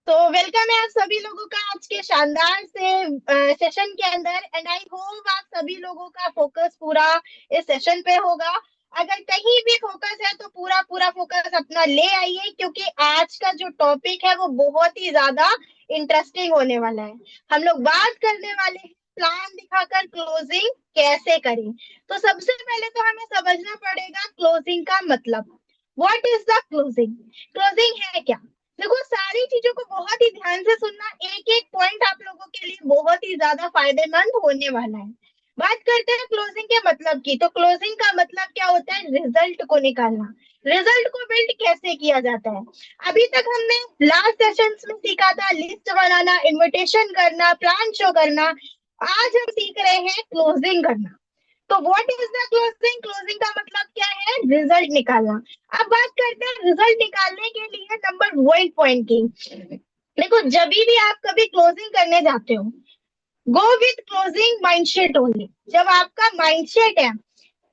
तो वेलकम है आप सभी लोगों का आज के शानदार से सेशन के अंदर। एंड आई होप आप सभी लोगों का फोकस पूरा इस सेशन पे होगा। अगर कहीं भी फोकस है तो पूरा पूरा फोकस अपना ले आइए, क्योंकि आज का जो टॉपिक है वो बहुत ही ज्यादा इंटरेस्टिंग होने वाला है। हम लोग बात करने वाले हैं प्लान दिखाकर क्लोजिंग कैसे करें। तो सबसे पहले तो हमें समझना पड़ेगा क्लोजिंग का मतलब। What is the closing? Closing है क्या? देखो, सारी चीजों को बहुत ही ध्यान से सुनना, एक एक पॉइंट आप लोगों के लिए बहुत ही ज्यादा फायदेमंद होने वाला है। बात करते हैं क्लोजिंग के मतलब की। तो क्लोजिंग का मतलब क्या होता है? रिजल्ट को निकालना। रिजल्ट को बिल्ड कैसे किया जाता है? अभी तक हमने लास्ट सेशंस में सीखा था लिस्ट बनाना, इनविटेशन करना, प्लान शो करना। आज हम सीख रहे हैं क्लोजिंग करना। तो what is the closing? Closing का मतलब क्या है? रिजल्ट निकालना। अब बात करते हैं रिजल्ट निकालने के लिए नंबर वन पॉइंट की। देखो, जब भी आप कभी क्लोजिंग करने जाते हो, go with closing mindset only. जब आपका माइंडसेट है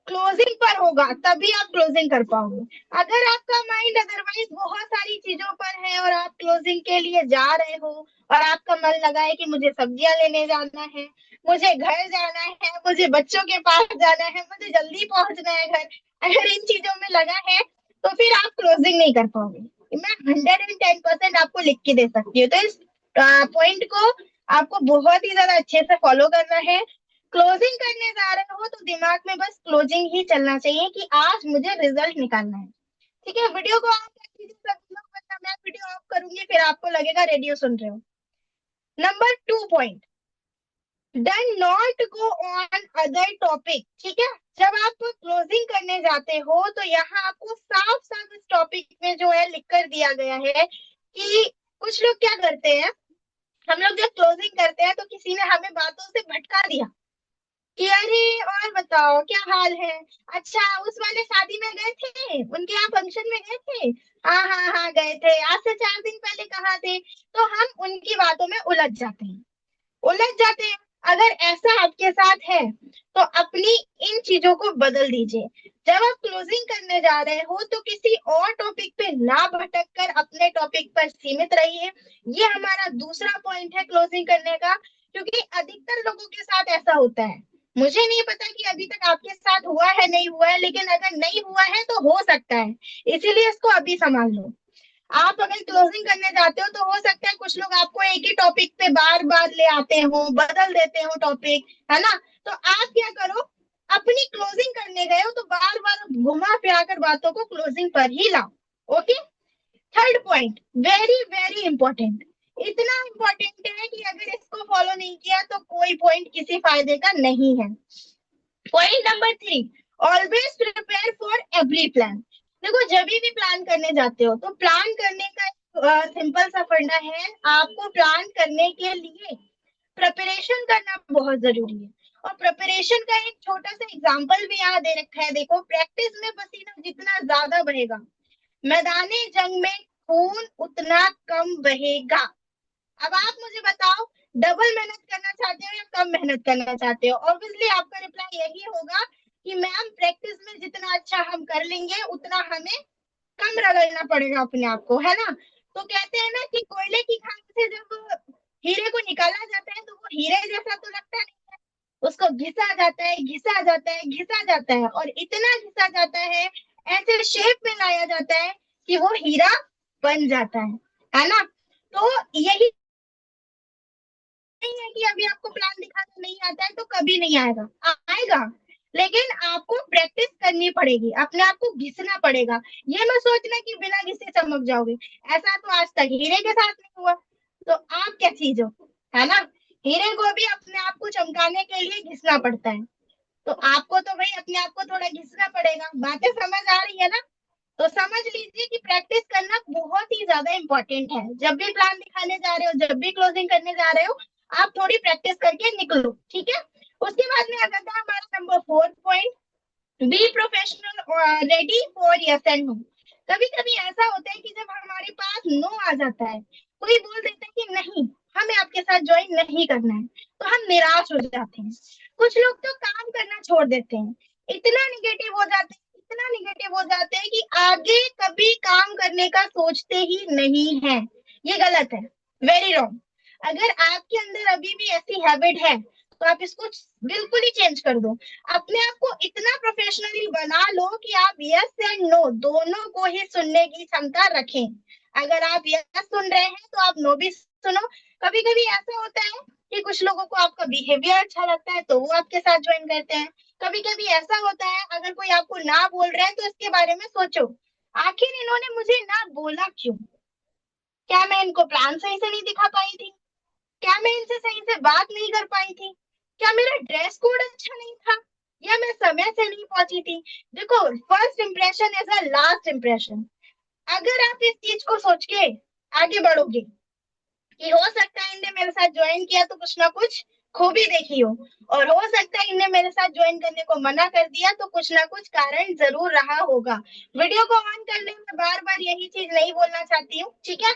क्लोजिंग पर होगा तभी आप क्लोजिंग कर पाओगे। अगर आपका माइंड अदरवाइज बहुत सारी चीजों पर है और आप क्लोजिंग के लिए जा रहे हो और आपका मन लगा है कि मुझे सब्जियां लेने जाना है, मुझे घर जाना है, मुझे बच्चों के पास जाना है, मुझे जल्दी पहुंचना है घर, अगर इन चीजों में लगा है तो फिर आप क्लोजिंग नहीं कर पाओगे। मैं 110% आपको लिख के दे सकती हूँ। तो इस पॉइंट को आपको बहुत ही ज्यादा अच्छे से फॉलो करना है। क्लोजिंग करने जा रहे हो तो दिमाग में बस क्लोजिंग ही चलना चाहिए कि आज मुझे रिजल्ट निकालना है। ठीक है, वीडियो को ऑफ कर दीजिए सभी लोग, वरना मैं वीडियो ऑफ करूंगी फिर आपको लगेगा रेडियो सुन रहे हो। Number two point, done not go on other topic. ठीक है, जब आप क्लोजिंग करने जाते हो तो यहाँ आपको साफ साफ इस टॉपिक में जो है लिख कर दिया गया है कि कुछ लोग क्या करते हैं। हम लोग जब क्लोजिंग करते हैं तो किसी ने हमें बातों से भटका दिया कि अरे और बताओ क्या हाल है, अच्छा उस वाले शादी में गए थे, उनके यहाँ फंक्शन में गए थे, हाँ हाँ हाँ गए थे, आज से 4 दिन पहले कहाँ थे। तो हम उनकी बातों में उलझ जाते हैं। अगर ऐसा आपके साथ है तो अपनी इन चीजों को बदल दीजिए। जब आप क्लोजिंग करने जा रहे हो तो किसी और टॉपिक पे ना भटक कर अपने टॉपिक पर सीमित रहिए। ये हमारा दूसरा पॉइंट है क्लोजिंग करने का, क्योंकि अधिकतर लोगों के साथ ऐसा होता है। मुझे नहीं पता कि अभी तक आपके साथ हुआ है नहीं हुआ है, लेकिन अगर नहीं हुआ है तो हो सकता है, इसीलिए इसको अभी संभाल लो। आप अगर क्लोजिंग करने जाते हो तो हो सकता है कुछ लोग आपको एक ही टॉपिक पे बार बार ले आते हो, बदल देते हो टॉपिक, है ना। तो आप क्या करो, अपनी क्लोजिंग करने गए हो तो बार बार घुमा फिरा कर बातों को क्लोजिंग पर ही लाओ। Okay. Third point, very very important. इतना इंपॉर्टेंट है कि अगर इसको फॉलो नहीं किया तो कोई पॉइंट किसी फायदे का नहीं है। Point number three, always prepare for every plan. देखो, जब भी प्लान करने जाते हो तो प्लान करने का सिंपल सा फंडा है, आपको प्लान करने के लिए प्रिपरेशन करना बहुत जरूरी है। और प्रिपरेशन का एक छोटा सा एग्जांपल भी यहाँ दे रखा है। देखो, प्रैक्टिस में पसीना जितना ज्यादा बहेगा, मैदाने जंग में खून उतना कम बहेगा। अब आप मुझे बताओ, डबल मेहनत करना चाहते हो या कम मेहनत करना चाहते हो? ऑब्वियसली आपका रिप्लाई यही होगा कि मैम प्रैक्टिस में जितना अच्छा हम कर लेंगे उतना हमें कम रगड़ना पड़ेगा अपने आप को, है ना। तो कहते हैं ना कि कोयले की खान से जब हीरे को निकाला जाता है तो वो हीरे जैसा तो लगता नहीं है, उसको घिसा जाता है, घिसा जाता है, घिसा जाता है, और इतना घिसा जाता है, ऐसे शेप में लाया जाता है कि वो हीरा बन जाता है ना। तो यही नहीं है कि अभी आपको प्लान दिखाना नहीं आता है तो कभी नहीं आएगा, आएगा, लेकिन आपको प्रैक्टिस करनी पड़ेगी, अपने आप को घिसना पड़ेगा। ये मत सोचना कि बिना घिसे चमक जाओगे, ऐसा तो आज तक हीरे के साथ नहीं हुआ। तो आप क्या चीज हो, है ना। हीरे को भी अपने आप को चमकाने के लिए घिसना पड़ता है। तो आपको तो भाई अपने आप को थोड़ा घिसना पड़ेगा। बातें समझ आ रही है ना? तो समझ लीजिए कि प्रैक्टिस करना बहुत ही ज्यादा इंपॉर्टेंट है। जब भी प्लान दिखाने जा रहे हो, जब भी क्लोजिंग करने जा रहे हो, आप थोड़ी प्रैक्टिस करके निकलो, ठीक है। उसके बाद में आ जाता है हमारा number fourth point, be professional ready for yes and no. कभी कभी ऐसा होता है कि जब हमारे पास नो आ जाता है, कोई बोल देता है कि नहीं, हमें आपके साथ ज्वाइन नहीं करना है, तो हम निराश हो जाते हैं। कुछ लोग तो काम करना छोड़ देते हैं, इतना निगेटिव हो जाते हैं, इतना निगेटिव हो जाते हैं कि आगे कभी काम करने का सोचते ही नहीं है। ये गलत है। Very wrong. अगर आपके अंदर अभी भी ऐसी हैबिट है तो आप इसको बिल्कुल ही चेंज कर दो। अपने आप को इतना प्रोफेशनली बना लो कि आप यस एंड नो दोनों को ही सुनने की क्षमता रखें। अगर आप यस सुन रहे हैं तो आप नो भी सुनो। कभी कभी ऐसा होता है कि कुछ लोगों को आपका बिहेवियर अच्छा लगता है तो वो आपके साथ ज्वाइन करते हैं। कभी कभी ऐसा होता है अगर कोई आपको ना बोल रहा है तो इसके बारे में सोचो, आखिर इन्होंने मुझे ना बोला क्यों? क्या मैं इनको प्लान सही से नहीं दिखा पाई थी? क्या मैं इनसे सही से बात नहीं कर पाई थी? क्या मेरा ड्रेस कोड अच्छा नहीं था? या मैं समय से नहीं पहुंची थी? देखो, first impression is a last impression. अगर आप इस चीज को सोच के आगे बढ़ोगे कि हो सकता है इनने मेरे साथ ज्वाइन किया तो कुछ ना कुछ खूबी देखी हो, और हो सकता है इनने मेरे साथ ज्वाइन करने को मना कर दिया तो कुछ ना कुछ कारण जरूर रहा होगा। वीडियो को ऑन करने में बार बार यही चीज नहीं बोलना चाहती हूँ, ठीक है?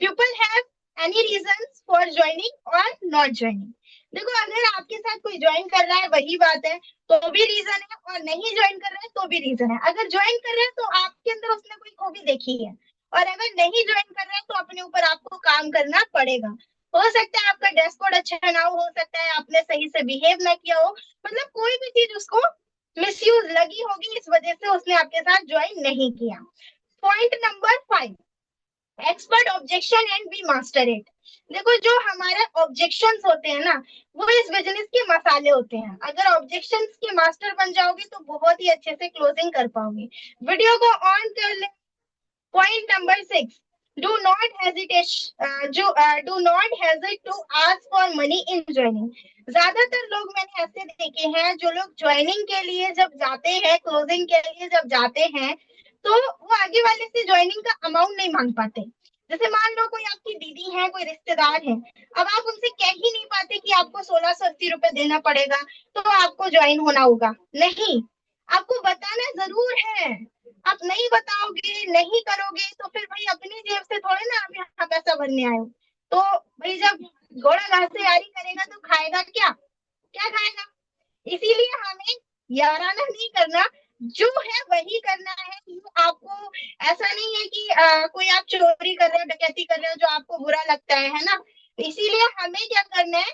People have any reasons for joining और नॉट ज्वाइनिंग। देखो, अगर आपके साथ कोई ज्वाइन कर रहा है वही बात है तो भी रीजन है, और नहीं ज्वाइन कर रहा है तो भी रीजन है। अगर ज्वाइन कर रहा है तो आपके अंदर उसने कोई खूबी देखी है, और अगर नहीं ज्वाइन कर रहा है तो अपने ऊपर आपको काम करना पड़ेगा। हो सकता है आपका ड्रेस कोड अच्छा ना हो सकता है आपने सही से बिहेव ना किया हो, मतलब कोई भी चीज उसको मिसयूज लगी होगी, इस वजह से उसने आपके साथ ज्वाइन नहीं किया। Point number 5, expert objection and be master it. देखो, जो हमारे ऑब्जेक्शंस होते हैं ना, वो इस बिजनेस के मसाले होते हैं। अगर ऑब्जेक्शंस के मास्टर बन जाओगे तो बहुत ही अच्छे से क्लोजिंग कर पाओगे। वीडियो को ऑन कर ले। Point number 6, do not hesitate do not hesitate to ask for money in joining. ज्यादातर लोग मैंने ऐसे देखे हैं जो लोग ज्वाइनिंग के लिए जब जाते हैं, क्लोजिंग के लिए जब जाते हैं, तो वो आगे वाले से ज्वाइनिंग का अमाउंट नहीं मांग पाते। जैसे मान लो कोई आपकी दीदी है, कोई रिश्तेदार है, अब आप उनसे कह ही नहीं पाते कि आपको 1680 रुपए देना पड़ेगा तो आपको ज्वाइन होना होगा। नहीं, आपको बताना जरूर है। आप नहीं बताओगे, नहीं करोगे तो फिर भाई अपनी जेब से थोड़े ना आप यहाँ पैसा भरने आए हो। तो भाई जब घोड़ा घास से यारी करेगा तो खाएगा क्या? क्या खाएगा? इसीलिए हमें याराना नहीं करना, जो है वही करना है। आपको ऐसा नहीं है कि कोई आप चोरी कर रहे हो, डकैती कर रहे हो जो आपको बुरा लगता है ना? इसीलिए हमें क्या करना है,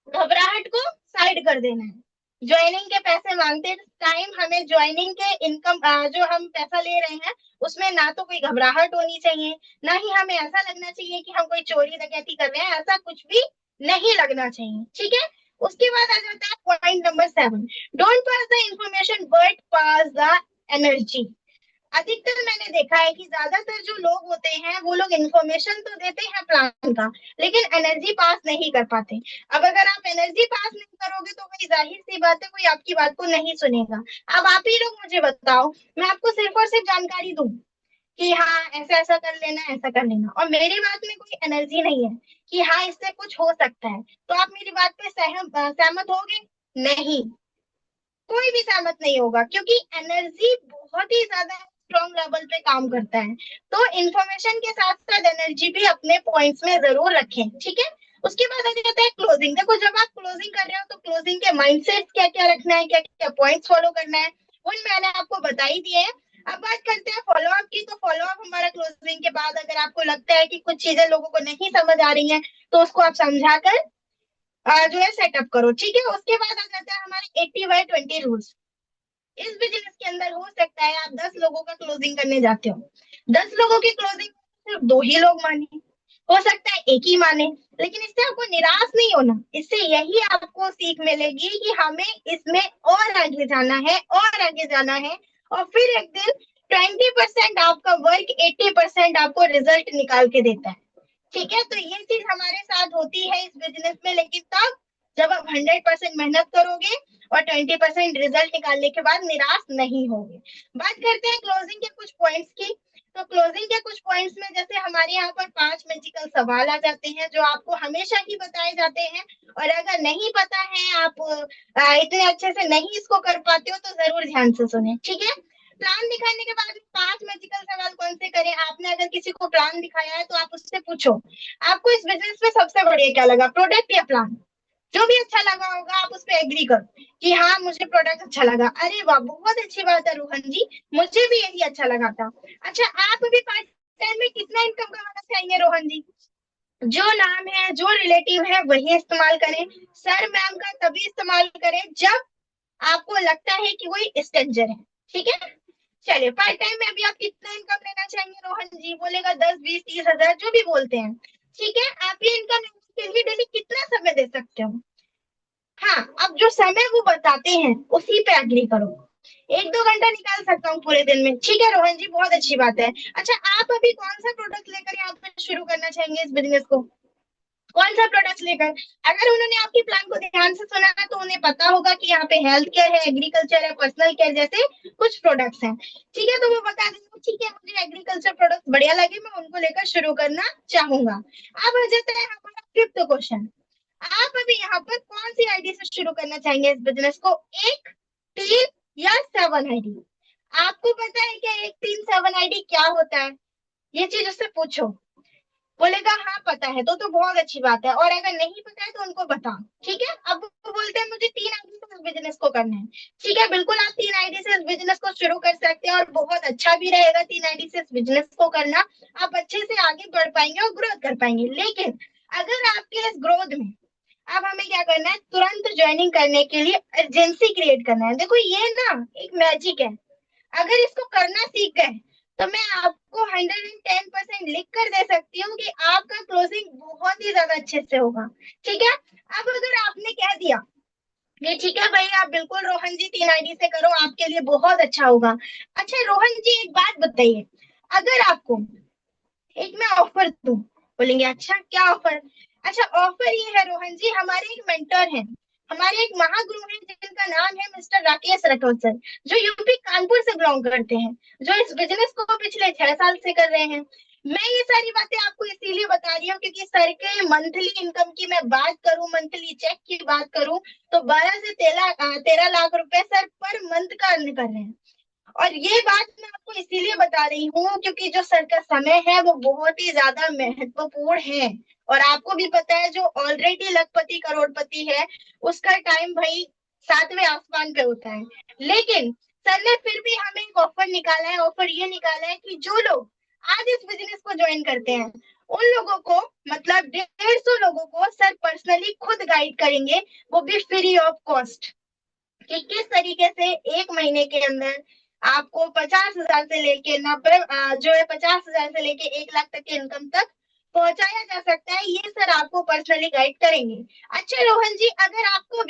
घबराहट को साइड कर देना है। ज्वाइनिंग के पैसे मांगते टाइम हमें ज्वाइनिंग के इनकम जो हम पैसा ले रहे हैं उसमें ना तो कोई घबराहट होनी चाहिए, ना ही हमें ऐसा लगना चाहिए कि हम कोई चोरी डकैती कर रहे हैं, ऐसा कुछ भी नहीं लगना चाहिए, ठीक है? उसके बाद आ जाता है point number 7, don't pass the information but pass the energy. अधिकतर मैंने देखा है कि ज्यादातर जो लोग होते हैं वो लोग इन्फॉर्मेशन तो देते हैं प्लान का, लेकिन एनर्जी पास नहीं कर पाते। अब अगर आप एनर्जी पास नहीं करोगे तो भाई जाहिर सी बात है कोई आपकी बात को नहीं सुनेगा। अब आप ही लोग मुझे बताओ, मैं आपको सिर्फ और सिर्फ जानकारी दूं कि हाँ ऐसा ऐसा कर लेना, ऐसा कर लेना, और मेरी बात में कोई एनर्जी नहीं है कि हाँ इससे कुछ हो सकता है, तो आप मेरी बात पे सहमत होगे? नहीं, कोई भी सहमत नहीं होगा, क्योंकि एनर्जी बहुत ही ज्यादा स्ट्रॉन्ग लेवल पे काम करता है। तो इंफॉर्मेशन के साथ साथ एनर्जी भी अपने पॉइंट्स में जरूर रखें, ठीक है? उसके बाद आ जाता है क्लोजिंग। देखो, जब आप क्लोजिंग कर रहे हो तो क्लोजिंग के माइंडसेट क्या क्या रखना है, क्या क्या पॉइंट्स फॉलो करना है, वो मैंने आपको बता ही दिए हैं। अब बात करते हैं फॉलो अप की। तो फॉलो अप हमारा क्लोजिंग के बाद अगर आपको लगता है कि कुछ चीजें लोगों को नहीं समझ आ रही हैं तो उसको आप समझाकर जो है सेटअप करो, ठीक है? उसके बाद आ जाता है हमारे 80/20 रूल्स। इस बिजनेस के अंदर हो सकता है आप 10 लोगों का क्लोजिंग करने जाते हो, 10 लोगों की क्लोजिंग सिर्फ 2 ही लोग माने, हो सकता है एक ही माने, लेकिन इससे आपको निराश नहीं होना। इससे यही आपको सीख मिलेगी कि हमें इसमें और आगे जाना है, और आगे जाना है, और फिर एक दिन 20% आपका वर्क 80% आपको रिजल्ट निकाल के देता है, ठीक है? तो ये चीज हमारे साथ होती है इस बिजनेस में, लेकिन तब जब आप 100% मेहनत करोगे और 20% रिजल्ट निकालने के बाद निराश नहीं होगे। बात करते हैं क्लोजिंग के कुछ पॉइंट्स की। तो क्लोजिंग के कुछ पॉइंट्स में जैसे हमारे यहाँ पर 5 मैजिकल सवाल आ जाते हैं जो आपको हमेशा ही बताए जाते हैं, और अगर नहीं पता है, आप इतने अच्छे से नहीं इसको कर पाते हो, तो जरूर ध्यान से सुने, ठीक है? प्लान दिखाने के बाद 5 मैजिकल सवाल कौन से करें? आपने अगर किसी को प्लान दिखाया है तो आप उससे पूछो, आपको इस बिजनेस में सबसे बढ़िया क्या लगा, प्रोडक्ट या प्लान? जो भी अच्छा लगा होगा आप उस पर एग्री करो कि हाँ मुझे प्रोडक्ट अच्छा लगा। अरे वाह, बहुत अच्छी बात है रोहन जी, मुझे भी यही अच्छा लगा था। अच्छा, आप भी पार्ट टाइम में कितना इनकम कमाना चाहेंगे रोहन जी? जो नाम है, जो रिलेटिव है वही इस्तेमाल करें। सर मैम का तभी इस्तेमाल करें जब आपको लगता है कि कोई स्ट्रेंजर है। ठीक है। चलिए, पार्ट टाइम में अभी आप कितना इनकम लेना चाहेंगे रोहन जी? बोलेगा 10, 20, 30 हजार, जो भी बोलते हैं। ठीक है, आप ये इनकम लेने के लिए डेली कितना समय दे सकते हो? हाँ, अब जो समय वो बताते हैं उसी पे एग्री करो। 1, 2 घंटा निकाल सकता हूँ पूरे दिन में। ठीक है रोहन जी, बहुत अच्छी बात है। अच्छा, आप अभी कौन सा प्रोडक्ट लेकर यहाँ पे शुरू करना चाहेंगे इस बिजनेस को? कौन सा प्रोडक्ट लेकर? अगर उन्होंने आपकी प्लान को ध्यान से सुना है तो उन्हें पता होगा कि यहाँ पे हेल्थ केयर है, एग्रीकल्चर है, पर्सनल केयर जैसे कुछ प्रोडक्ट्स हैं। ठीक है, तो वो बता देंगे ठीक है मुझे एग्रीकल्चर प्रोडक्ट बढ़िया लगे, मैं उनको लेकर शुरू करना चाहूंगा। अब आ जाता है हमारा फिफ्थ क्वेश्चन। आप अभी यहाँ पर कौन सी आईडी से शुरू करना चाहेंगे इस बिजनेस को? 1, 3 या 7 आईडी? आपको पता है क्या 1, 3, 7 आईडी क्या होता है? ये चीज उससे पूछो। बोलेगा हाँ पता है, तो बहुत अच्छी बात है। और अगर नहीं पता है तो उनको बताओ। ठीक है, अब वो बोलते हैं मुझे 3 आईडी से इस बिजनेस को करना है। ठीक है, बिल्कुल आप 3 आईडी से इस बिजनेस को शुरू कर सकते हैं और बहुत अच्छा भी रहेगा 3 आईडी से इस बिजनेस को करना। आप अच्छे से आगे बढ़ पाएंगे और ग्रोथ कर पाएंगे। लेकिन अगर आपके इस ग्रोथ में अब हमें क्या करना है, तुरंत ज्वाइनिंग करने के लिए अर्जेंसी क्रिएट करना है। देखो ये ना एक मैजिक है। अगर इसको करना सीख गए तो मैं आपको 110% लिख कर दे सकती हूँ कि आपका क्लोजिंग बहुत ही ज्यादा अच्छे से होगा। ठीक है, अब अगर आपने कह दिया कि ठीक है भाई आप बिल्कुल रोहन जी 3 आईडी से करो, आपके लिए बहुत अच्छा होगा। अच्छा रोहन जी एक बात बताइए, अगर आपको एक मैं ऑफर दूं, बोलेंगे अच्छा क्या ऑफर? अच्छा, ऑफर ये है रोहन जी, हमारे एक मेंटर हैं, हमारे एक महागुरु हैं जिनका नाम है मिस्टर राकेश राठौर सर, जो यूपी कानपुर से बिलोंग करते हैं, जो इस बिजनेस को पिछले 6 साल से कर रहे हैं। मैं ये सारी बातें आपको इसीलिए बता रही हूँ क्योंकि सर के मंथली इनकम की मैं बात करूं, मंथली चेक की बात करूं, तो 12 से 13 लाख रुपए सर पर मंथ का अर्न कर रहे हैं। और ये बात मैं आपको इसीलिए बता रही हूँ क्योंकि जो सर का समय है वो बहुत ही ज्यादा महत्वपूर्ण है। और आपको भी पता है जो ऑलरेडी लखपति करोड़पति है उसका टाइम भाई 7वें आसमान पे होता है। लेकिन सर ने फिर भी हमें एक ऑफर निकाला है। ऑफर ये निकाला है कि जो लोग आज इस बिजनेस को ज्वाइन करते हैं उन लोगों को, मतलब 150 लोगों को सर पर्सनली खुद गाइड करेंगे, वो भी फ्री ऑफ कॉस्ट, कि किस तरीके से 1 महीने के अंदर आपको 50 हजार से लेके 90 जो है 50 हजार से लेके 1 लाख तक के इनकम तक पहुंचाया जा सकता है। ये सर आपको पर्सनली गाइड करेंगे। अच्छा रोहन जी, अगर आपको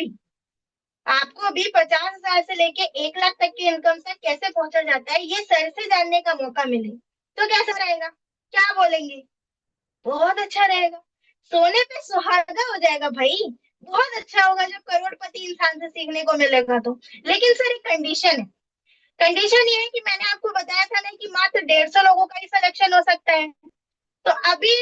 भी 50 हजार से लेके 1 लाख तक की इनकम तक कैसे पहुंचा जाता है ये सर से जानने का मौका मिले तो कैसा रहेगा? क्या बोलेंगे? बहुत अच्छा रहेगा। सोने पे सुहागा हो जाएगा भाई। बहुत अच्छा होगा जब करोड़पति इंसान से सीखने को मिलेगा तो। लेकिन सर एक कंडीशन है। कंडीशन ये है कि मैंने आपको बताया था ना कि मात्र 150 लोगों का ही सिलेक्शन हो सकता है। तो अभी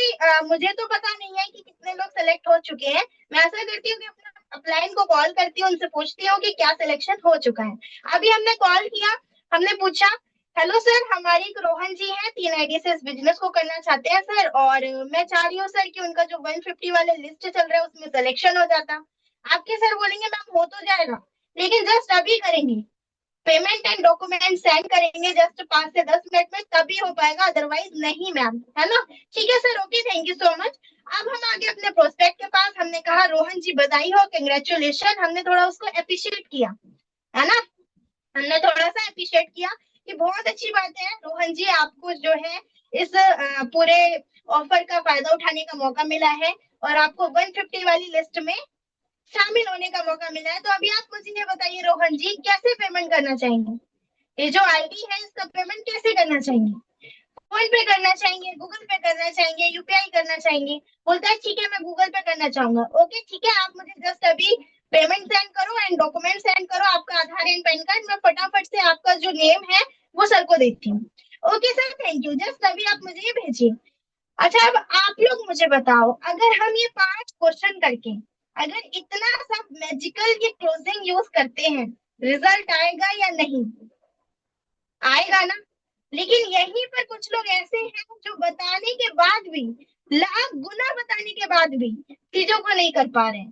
मुझे तो पता नहीं है कि कितने लोग सेलेक्ट हो चुके हैं। मैं ऐसा करती हूँ कि अपने अपलाइन को कॉल करती हूँ, उनसे पूछती हूँ कि क्या सिलेक्शन हो चुका है। अभी हमने कॉल किया, हमने पूछा हेलो सर, हमारी एक रोहन जी है 3 आईडी से इस बिजनेस को करना चाहते हैं सर, और मैं चाह रही हूँ सर कि उनका जो 150 वाले लिस्ट चल रहा है उसमें सिलेक्शन हो जाता। आपके सर बोलेंगे मैम हो तो जाएगा, लेकिन जस्ट अभी करेंगे, पेमेंट एंड डॉक्यूमेंट सेंड करेंगे जस्ट 5 से 10 मिनट में, तभी हो पाएगा, अदरवाइज नहीं मैम, है ना? ठीक है sir, okay, thank you so much. अब हम आगे अपने प्रोस्पेक्ट के पास, हमने कहा रोहन जी बधाई हो, कंग्रेचुलेशन, हमने थोड़ा उसको अप्रिशिएट किया, है ना? हमने थोड़ा सा अप्रिशिएट किया कि बहुत अच्छी बात है रोहन जी, आपको जो है इस पूरे ऑफर का फायदा उठाने का मौका मिला है और आपको 150 वाली लिस्ट में शामिल होने का मौका मिला है। तो अभी आप मुझे ये बताइए रोहन जी, कैसे पेमेंट करना चाहेंगे? ये जो आईडी है इसका पेमेंट कैसे करना चाहेंगे? फोन पे करना चाहेंगे, गूगल पे करना चाहेंगे, यूपीआई करना चाहेंगे? बोलता है ठीक है मैं गूगल पे करना चाहूंगा। ओके ठीक है, आप मुझे जस्ट अभी पेमेंट सेंड करो एंड डॉक्यूमेंट सेंड करो, आपका आधार एंड पैन कार्ड, मैं फटाफट से आपका जो नेम है वो सर को देती हूँ। Okay sir, thank you, just अभी आप मुझे ये भेजिए। अच्छा, अब आप लोग मुझे बताओ, अगर हम ये 5 क्वेश्चन करके अगर इतना सब मैजिकल ये क्लोजिंग यूज करते हैं, रिजल्ट आएगा या नहीं? आएगा ना? लेकिन यहीं पर कुछ लोग ऐसे हैं जो बताने के बाद भी, लाख गुना बताने के बाद भी चीजों को नहीं कर पा रहे हैं।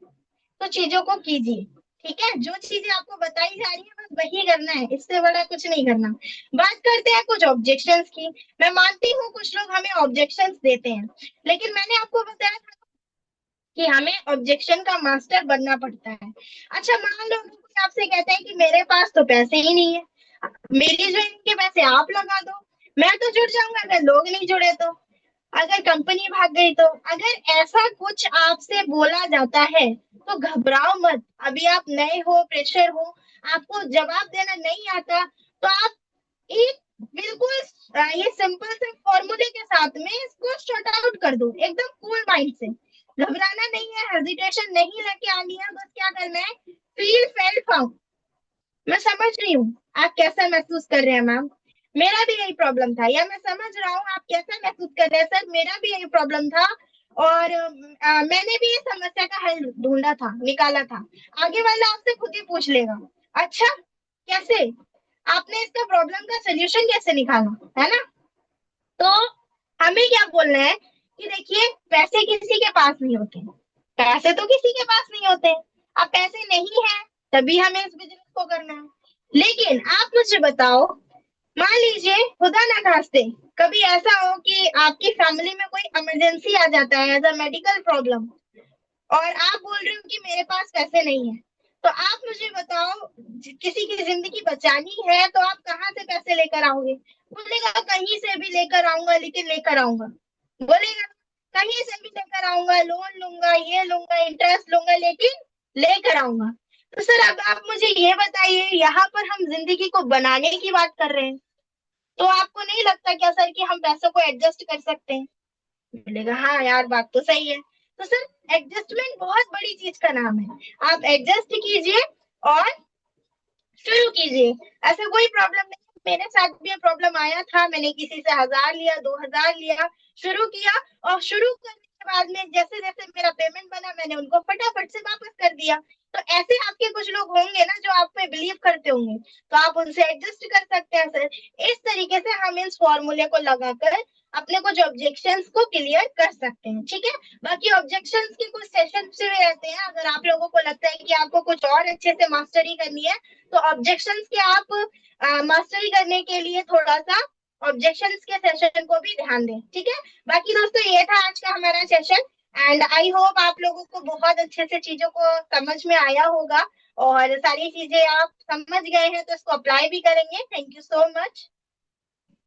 तो चीजों को कीजिए। ठीक है, जो चीजें आपको बताई जा रही है बस वही करना है, इससे बड़ा कुछ नहीं करना। बात करते हैं कुछ ऑब्जेक्शंस की। मैं मानती हूँ कुछ लोग हमें ऑब्जेक्शंस देते हैं, लेकिन मैंने आपको बताया था कि हमें ऑब्जेक्शन का मास्टर बनना पड़ता है। अच्छा, मान लो कोई आपसे कहता है कि मेरे पास तो पैसे ही नहीं है, मेरी ज्वाइनिंग के पैसे आप लगा दो, मैं तो जुड़ जाऊंगा, अगर लोग नहीं जुड़े तो, अगर कंपनी भाग गई तो। अगर ऐसा कुछ आपसे बोला जाता है तो घबराओ मत। अभी आप नए हो, प्रेशर हो, आपको जवाब देना नहीं आता, तो आप एक बिल्कुल ये सिंपल से फॉर्मूले के साथ में इसको शॉर्ट आउट कर दो एकदम कूल माइंड से। घबराना नहीं है, हेजिटेशन नहीं लेके आनी है, बस क्या करना है, फील फेल्ट फाउंड। मैं समझ रही हूँ आप कैसा महसूस कर रहे हैं मैम, मेरा भी यही प्रॉब्लम था, या मैं समझ रहा हूँ आप कैसा महसूस कर रहे हैं सर, मेरा भी यही प्रॉब्लम था। और मैंने भी इस समस्या का हल ढूंढा था, निकाला था। आगे वाला आपसे खुद ही पूछ लेगा, अच्छा कैसे, आपने इसका प्रॉब्लम का सोल्यूशन कैसे निकाला, है ना। तो हमें क्या बोलना है कि देखिए, पैसे किसी के पास नहीं होते, पैसे तो किसी के पास नहीं होते। अब पैसे नहीं है तभी हमें इस बिजनेस को करना है। लेकिन आप मुझे बताओ, मान लीजिए खुदा ना खास्ते कभी ऐसा हो कि आपकी फैमिली में कोई इमरजेंसी आ जाता है, एज अ मेडिकल प्रॉब्लम, और आप बोल रहे हो कि मेरे पास पैसे नहीं है, तो आप मुझे बताओ, किसी की जिंदगी बचानी है तो आप कहाँ से पैसे लेकर आओगे। बोलेगा कहीं से भी लेकर आऊंगा, लेकिन लेकर आऊंगा, बोलेगा कहीं से भी लेकर आऊंगा, लोन लूंगा, ये लूंगा, इंटरेस्ट लूंगा, लेकिन लेकर आऊंगा। तो सर अब आप मुझे ये बताइए, यहाँ पर हम जिंदगी को बनाने की बात कर रहे हैं, तो आपको नहीं लगता क्या सर कि हम पैसों को एडजस्ट कर सकते हैं। बोलेगा हाँ यार, बात तो सही है। तो सर एडजस्टमेंट बहुत बड़ी चीज का नाम है, आप एडजस्ट कीजिए और शुरू कीजिए। ऐसे कोई प्रॉब्लम नहीं, मेरे साथ भी ये प्रॉब्लम आया था, मैंने किसी से 1000 लिया, 2000 लिया, शुरू किया, और शुरू करने के बाद में जैसे जैसे मेरा पेमेंट बना मैंने उनको फटाफट से वापस कर दिया। तो ऐसे आपके कुछ लोग होंगे ना जो आप पे बिलीव करते होंगे, तो आप उनसे एडजस्ट कर सकते हैं सर। इस तरीके से हम इस फॉर्मूले को लगाकर अपने कुछ ऑब्जेक्शंस को क्लियर कर सकते हैं, ठीक है। बाकी ऑब्जेक्शंस के कुछ सेशंस भी रहते हैं, अगर आप लोगों को लगता है कि आपको कुछ और अच्छे से मास्टरी करनी है, तो ऑब्जेक्शंस के आप मास्टरी करने के लिए थोड़ा सा ऑब्जेक्शंस के सेशन को भी ध्यान दें, ठीक है। बाकी दोस्तों ये था आज का हमारा सेशन, एंड आई होप आप लोगों को बहुत अच्छे से चीजों को समझ में आया होगा, और सारी चीजें आप समझ गए हैं तो इसको अप्लाई भी करेंगे। Thank you so much.